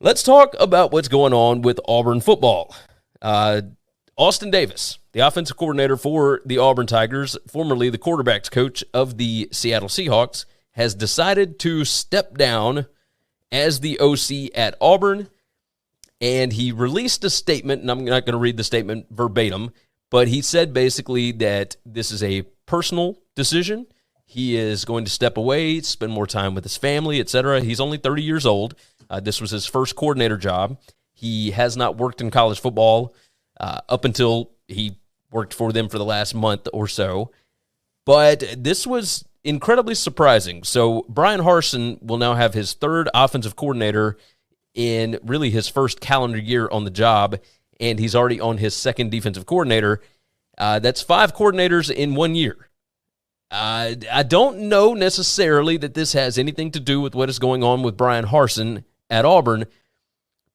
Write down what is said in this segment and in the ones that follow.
Let's talk about what's going on with Auburn football. Austin Davis, the offensive coordinator for the Auburn Tigers, formerly the quarterback's coach of the Seattle Seahawks, has decided to step down as the OC at Auburn, and he released a statement, and I'm not going to read the statement verbatim, but he said basically that this is a personal decision. He is going to step away, spend more time with his family, etc. He's only 30 years old. This was his first coordinator job. He has not worked in college football up until he worked for them for the last month or so. But this was incredibly surprising. So Bryan Harsin will now have his third offensive coordinator in really his first calendar year on the job, and he's already on his second defensive coordinator. That's 5 coordinators in 1 year. I don't know necessarily that this has anything to do with what is going on with Bryan Harsin at Auburn,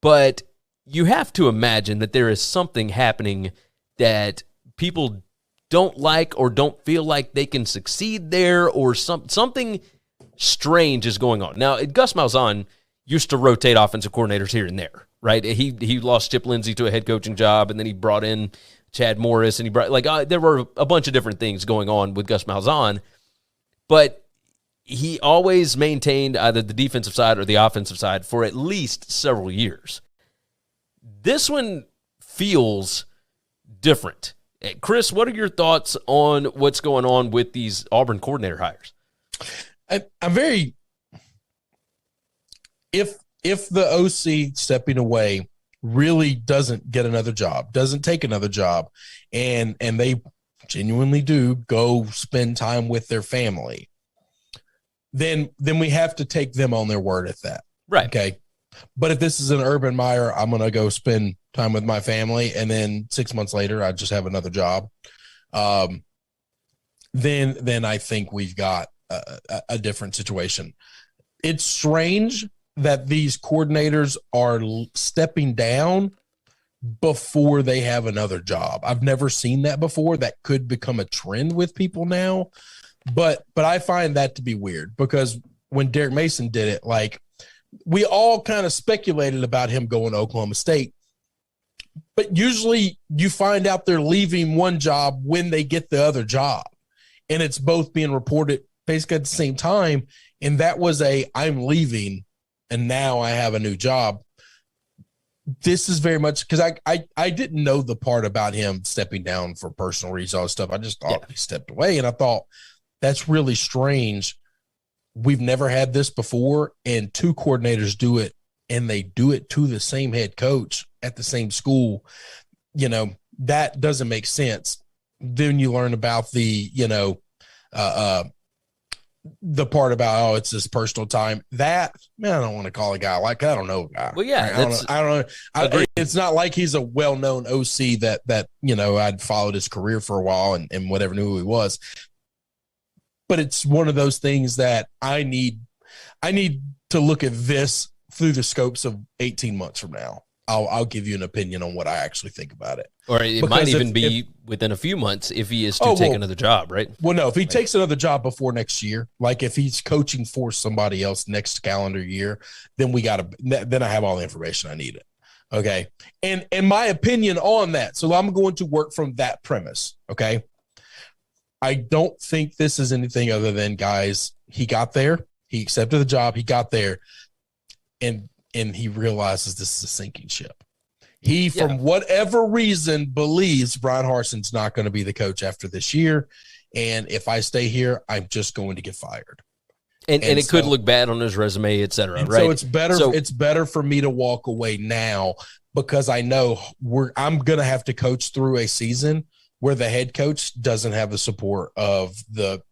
but you have to imagine that there is something happening that people don't like or don't feel like they can succeed there, or something strange is going on. Now, Gus Malzahn used to rotate offensive coordinators here and there, right? He lost Chip Lindsey to a head coaching job, and then he brought in Chad Morris, and he brought there were a bunch of different things going on with Gus Malzahn, but he always maintained either the defensive side or the offensive side for at least several years. This one feels different. Chris, what are your thoughts on what's going on with these Auburn coordinator hires? I'm very – if the OC stepping away really doesn't get another job, doesn't take another job, and they genuinely do go spend time with their family, then we have to take them on their word at that. Right. Okay. But if this is an Urban Meyer, I'm going to go spend time with my family, and then 6 months later, I just have another job. Then I think we've got a different situation. It's strange that these coordinators are stepping down before they have another job. I've never seen that before. That could become a trend with people now. But I find that to be weird, because when Derek Mason did it, like, we all kind of speculated about him going to Oklahoma State. But usually you find out they're leaving one job when they get the other job. And it's both being reported basically at the same time. And that was I'm leaving and now I have a new job. This is very much because I didn't know the part about him stepping down for personal reasons, all this stuff. I just thought he stepped away. And I thought, that's really strange. We've never had this before, and 2 coordinators do it, and they do it to the same head coach at the same school. You know, that doesn't make sense. Then you learn about the part about, it's this personal time. That, man, I don't want to call a guy like, I don't know a guy. Well, yeah, I don't know. It's not like he's a well-known OC that I'd followed his career for a while and whatever, knew who he was. But it's one of those things that I need to look at this through the scopes of 18 months from now. I'll give you an opinion on what I actually think about it. Or it might even be within a few months if he is to take another job, right? Well, no, if he takes another job before next year, like if he's coaching for somebody else next calendar year, then then I have all the information I need. Okay. And my opinion on that. So I'm going to work from that premise. Okay. I don't think this is anything other than, guys, he got there, he accepted the job, he got there, and he realizes this is a sinking ship. He, from whatever reason, believes Bryan Harsin's not going to be the coach after this year, and if I stay here, I'm just going to get fired. And it could look bad on his resume, et cetera, right? So it's better for me to walk away now, because I know I'm going to have to coach through a season where the head coach doesn't have the support of the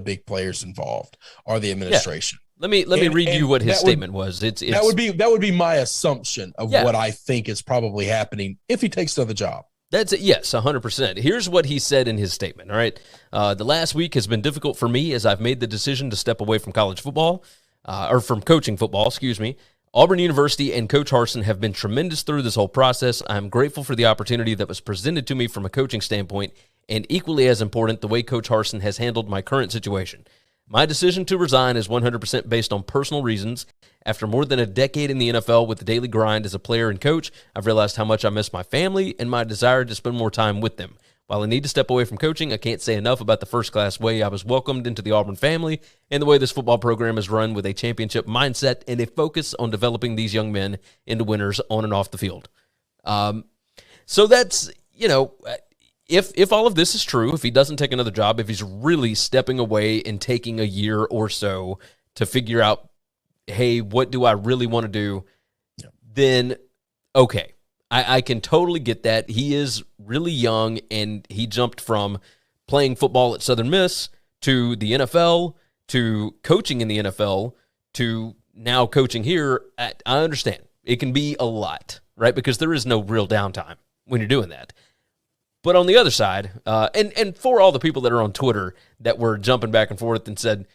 big players involved or the administration. Let me read you what his statement was. That would be my assumption of what I think is probably happening if he takes another job. That's it. Yes, 100%. Here's what he said in his statement. All right. The last week has been difficult for me as I've made the decision to step away from college football, or from coaching football, excuse me. Auburn University and Coach Harsin have been tremendous through this whole process. I'm grateful for the opportunity that was presented to me from a coaching standpoint, and equally as important, the way Coach Harsin has handled my current situation. My decision to resign is 100% based on personal reasons. After more than a decade in the NFL with the daily grind as a player and coach, I've realized how much I miss my family and my desire to spend more time with them. While I need to step away from coaching, I can't say enough about the first-class way I was welcomed into the Auburn family and the way this football program is run with a championship mindset and a focus on developing these young men into winners on and off the field. So that's, if all of this is true, if he doesn't take another job, if he's really stepping away and taking a year or so to figure out, hey, what do I really want to do, then okay. I can totally get that. He is really young, and he jumped from playing football at Southern Miss to the NFL to coaching in the NFL to now coaching here. I understand. It can be a lot, right? Because there is no real downtime when you're doing that. But on the other side, and for all the people that are on Twitter that were jumping back and forth and said,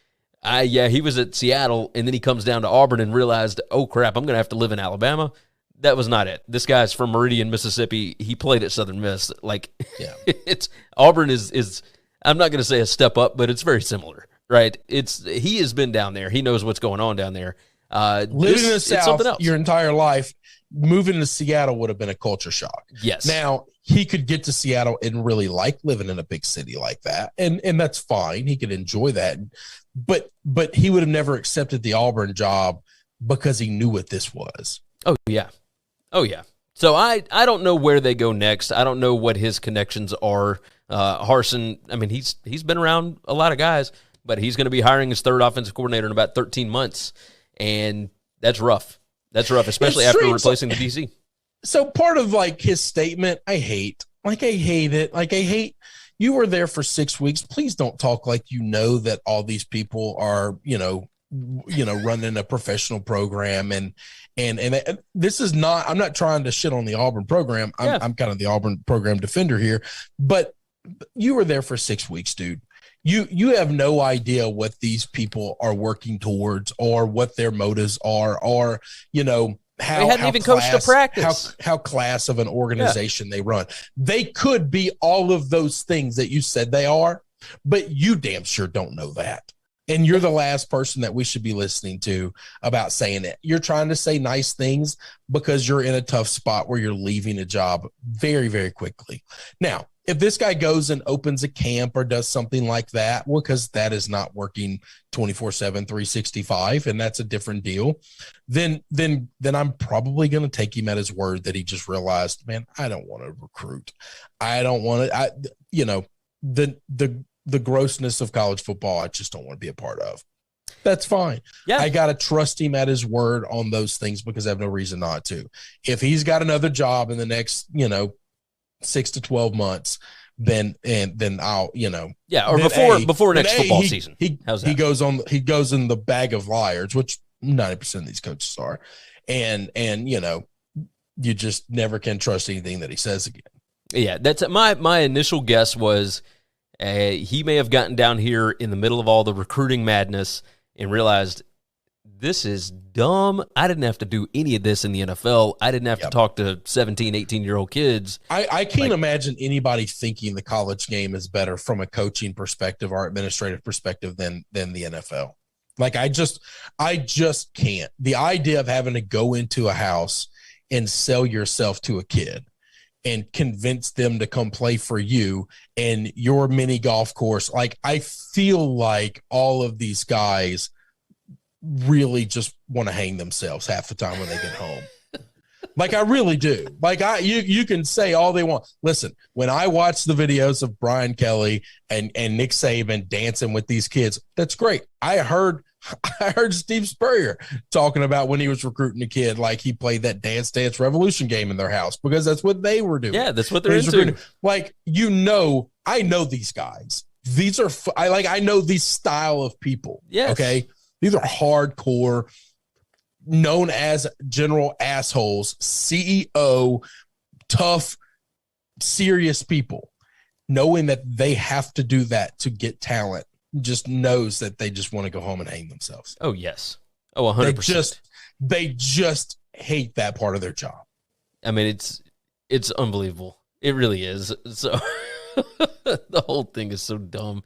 he was at Seattle, and then he comes down to Auburn and realized, oh, crap, I'm going to have to live in Alabama. That was not it. This guy's from Meridian, Mississippi. He played at Southern Miss. It's Auburn is I'm not going to say a step up, but it's very similar, right? He has been down there. He knows what's going on down there. Living in the South your entire life, moving to Seattle would have been a culture shock. Yes. Now, he could get to Seattle and really like living in a big city like that, and that's fine. He could enjoy that. But he would have never accepted the Auburn job because he knew what this was. Oh, yeah. So I don't know where they go next. I don't know what his connections are. Harsin, I mean, he's been around a lot of guys, but he's going to be hiring his third offensive coordinator in about 13 months, and that's rough. That's rough, especially after replacing the DC. So part of his statement, I hate it. You were there for 6 weeks. Please don't talk like you know that all these people are, running a professional program and this is not, I'm not trying to shit on the Auburn program. I'm kind of the Auburn program defender here, but you were there for 6 weeks, dude. You have no idea what these people are working towards or what their motives are, or, how, they hadn't even coached a practice. How class of an organization they run. They could be all of those things that you said they are, but you damn sure don't know that. And you're the last person that we should be listening to about saying it. You're trying to say nice things because you're in a tough spot where you're leaving a job very, very quickly. Now, if this guy goes and opens a camp or does something like that, well, because that is not working 24/7, 365, and that's a different deal, then I'm probably going to take him at his word that he just realized, man, I don't want to recruit. I don't want to, the grossness of college football, I just don't want to be a part of. That's fine. Yeah. I got to trust him at his word on those things because I have no reason not to. If he's got another job in the next, 6 to 12 months, then I'll, or before next football season. How's that? He goes in the bag of liars, which 90% of these coaches are. And you just never can trust anything that he says again. Yeah, that's my initial guess was he may have gotten down here in the middle of all the recruiting madness and realized this is dumb. I didn't have to do any of this in the NFL. I didn't have to talk to 17, 18-year-old kids. I can't imagine anybody thinking the college game is better from a coaching perspective or administrative perspective than the NFL. I just can't. The idea of having to go into a house and sell yourself to a kid and convince them to come play for you and your mini golf course. I feel like all of these guys really just want to hang themselves half the time when they get home. I really do. You can say all they want. Listen, when I watch the videos of Brian Kelly and Nick Saban dancing with these kids, that's great. I heard Steve Spurrier talking about when he was recruiting a kid, he played that Dance Dance Revolution game in their house because that's what they were doing. Yeah, that's what they're into. I know these guys. These are I know these style of people. Yes. Okay. These are hardcore, known as general assholes, CEO, tough, serious people, knowing that they have to do that to get talent. Just knows that they just want to go home and hang themselves. Oh, yes. Oh, 100%. They just hate that part of their job. I mean, it's unbelievable. It really is. So the whole thing is so dumb.